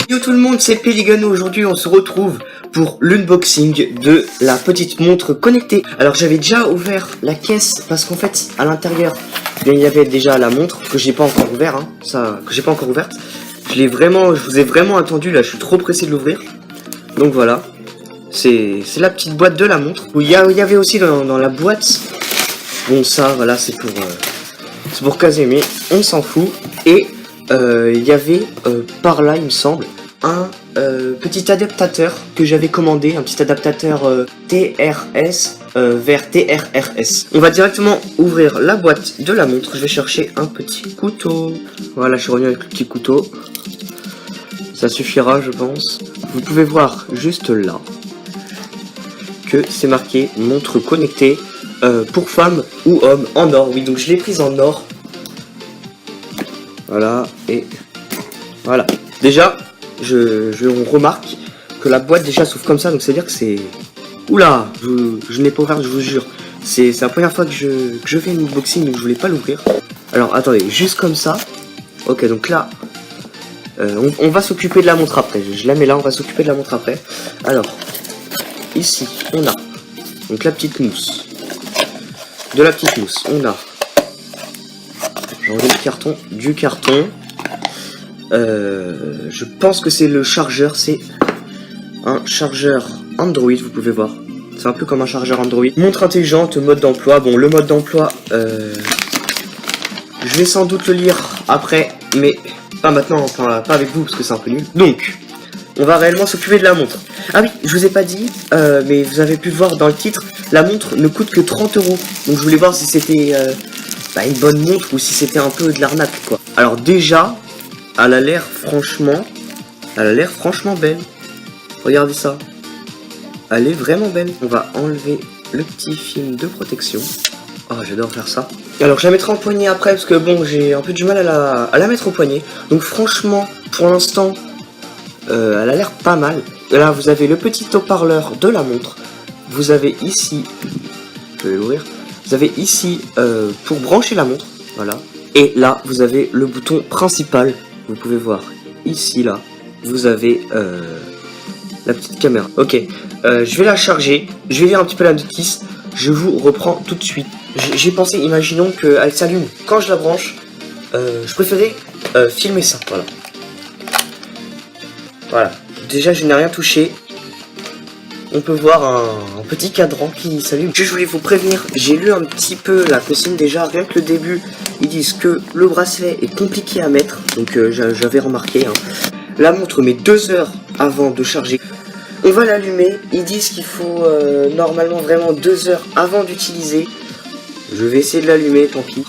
Yo tout le monde, c'est Peligano. Aujourd'hui on se retrouve pour l'unboxing de la petite montre connectée. Alors j'avais déjà ouvert la caisse parce qu'en fait à l'intérieur il y avait déjà la montre que j'ai pas encore ouvert, ouverte. Je vous ai vraiment attendu là, je suis trop pressé de l'ouvrir. Donc voilà, c'est la petite boîte de la montre. Où il y avait aussi dans la boîte, bon ça voilà c'est pour caser mais on s'en fout. Et il y avait par là il me semble un petit adaptateur que j'avais commandé, un petit adaptateur TRS vers TRRS. On va directement ouvrir la boîte de la montre. Je vais chercher un petit couteau. Voilà, je suis revenu avec le petit couteau. Ça suffira, je pense. Vous pouvez voir juste là que c'est marqué montre connectée pour femmes ou hommes en or. Oui, donc je l'ai prise en or. Voilà, et voilà. Déjà, on remarque que la boîte déjà s'ouvre comme ça, donc c'est à dire que c'est... Oula, je n'ai pas ouvert, je vous jure. C'est la première fois que je fais une unboxing, donc je voulais pas l'ouvrir. Alors, attendez, juste comme ça. Ok, donc là, on va s'occuper de la montre après. Je la mets là, on va s'occuper de la montre après. Alors, ici, on a donc la petite mousse. De la petite mousse, on a... J'ai enlevé le carton, du carton. Je pense que c'est le chargeur, c'est un chargeur Android, vous pouvez voir. C'est un peu comme un chargeur Android. Montre intelligente, mode d'emploi. Bon, le mode d'emploi, je vais sans doute le lire après, mais pas maintenant, enfin pas avec vous parce que c'est un peu nul. Donc, on va réellement s'occuper de la montre. Ah oui, je vous ai pas dit, mais vous avez pu voir dans le titre, la montre ne coûte que 30 €. Donc je voulais voir si c'était une bonne montre ou si c'était un peu de l'arnaque quoi. Alors déjà, elle a l'air franchement belle. Regardez ça. Elle est vraiment belle. On va enlever le petit film de protection. Oh, j'adore faire ça. Alors je la mettrai en poignet après parce que bon, j'ai un peu du mal à la mettre au poignet. Donc franchement, pour l'instant, elle a l'air pas mal. Là, vous avez le petit haut-parleur de la montre. Vous avez ici, je vais l'ouvrir. Vous avez ici pour brancher la montre, voilà. Et là, vous avez le bouton principal. Vous pouvez voir ici, là, vous avez la petite caméra. Ok, je vais la charger. Je vais lire un petit peu la notice. Je vous reprends tout de suite. J'ai pensé, imaginons qu'elle s'allume quand je la branche. Je préférais filmer ça, voilà. Voilà. Déjà, je n'ai rien touché. On peut voir un petit cadran qui s'allume. Je voulais vous prévenir, j'ai lu un petit peu la consigne déjà, rien que le début, ils disent que le bracelet est compliqué à mettre, donc j'avais remarqué. Hein. La montre met 2 heures avant de charger. On va l'allumer, ils disent qu'il faut normalement vraiment 2 heures avant d'utiliser. Je vais essayer de l'allumer, tant pis.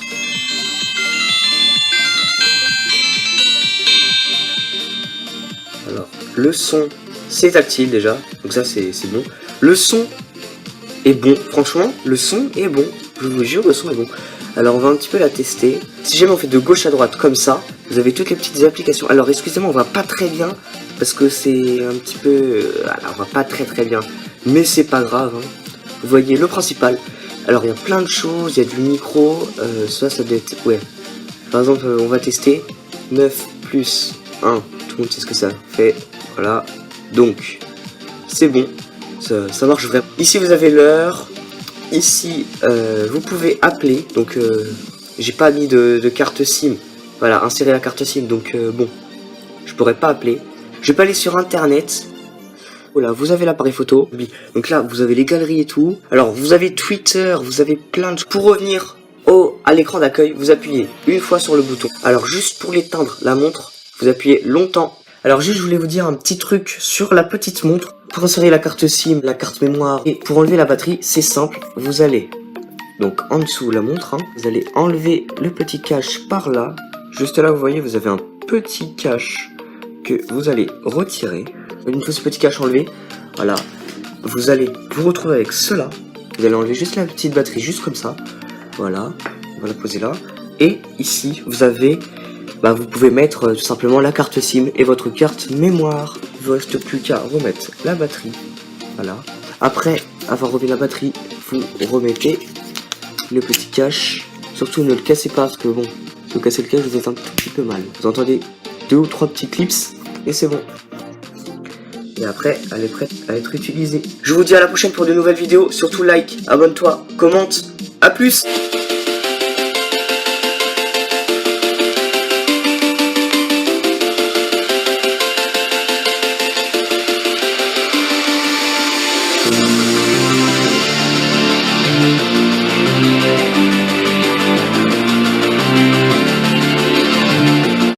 Alors, le son... C'est tactile déjà, donc ça c'est bon. Le son est bon, franchement, le son est bon. Je vous jure, le son est bon. Alors on va un petit peu la tester. Si jamais on fait de gauche à droite comme ça, vous avez toutes les petites applications. Alors excusez-moi, on va pas très bien, parce que c'est un petit peu... on va pas très bien, mais c'est pas grave. Hein. Vous voyez le principal. Alors il y a plein de choses, il y a du micro, ça doit être... Ouais. Par exemple, on va tester 9 plus 1, tout le monde sait ce que ça fait, voilà. Donc, c'est bon, ça marche vraiment. Ici, vous avez l'heure. Ici, vous pouvez appeler. Donc, j'ai pas mis de carte SIM. Voilà, insérer la carte SIM. Donc, bon, je pourrais pas appeler. Je peux aller sur Internet. Voilà, vous avez l'appareil photo. Donc là, vous avez les galeries et tout. Alors, vous avez Twitter, vous avez plein de choses. Pour revenir à l'écran d'accueil, vous appuyez une fois sur le bouton. Alors, juste pour l'éteindre, la montre, vous appuyez longtemps. Alors juste je voulais vous dire un petit truc sur la petite montre. Pour insérer la carte SIM, la carte mémoire et pour enlever la batterie, c'est simple. Vous allez donc en dessous la montre, hein, vous allez enlever le petit cache par là. Juste là vous voyez vous avez un petit cache que vous allez retirer. Une fois ce petit cache enlevé, voilà, vous allez vous retrouver avec cela. Vous allez enlever juste la petite batterie juste comme ça. Voilà, on va la poser là. Et ici vous avez... vous pouvez mettre tout simplement la carte SIM et votre carte mémoire. Il ne vous reste plus qu'à remettre la batterie. Voilà. Après avoir remis la batterie, vous remettez le petit cache. Surtout ne le cassez pas parce que bon, si vous cassez le cache, vous êtes un tout petit peu mal. Vous entendez 2 ou 3 petits clips et c'est bon. Et après, elle est prête à être utilisée. Je vous dis à la prochaine pour de nouvelles vidéos. Surtout like, abonne-toi, commente. A plus!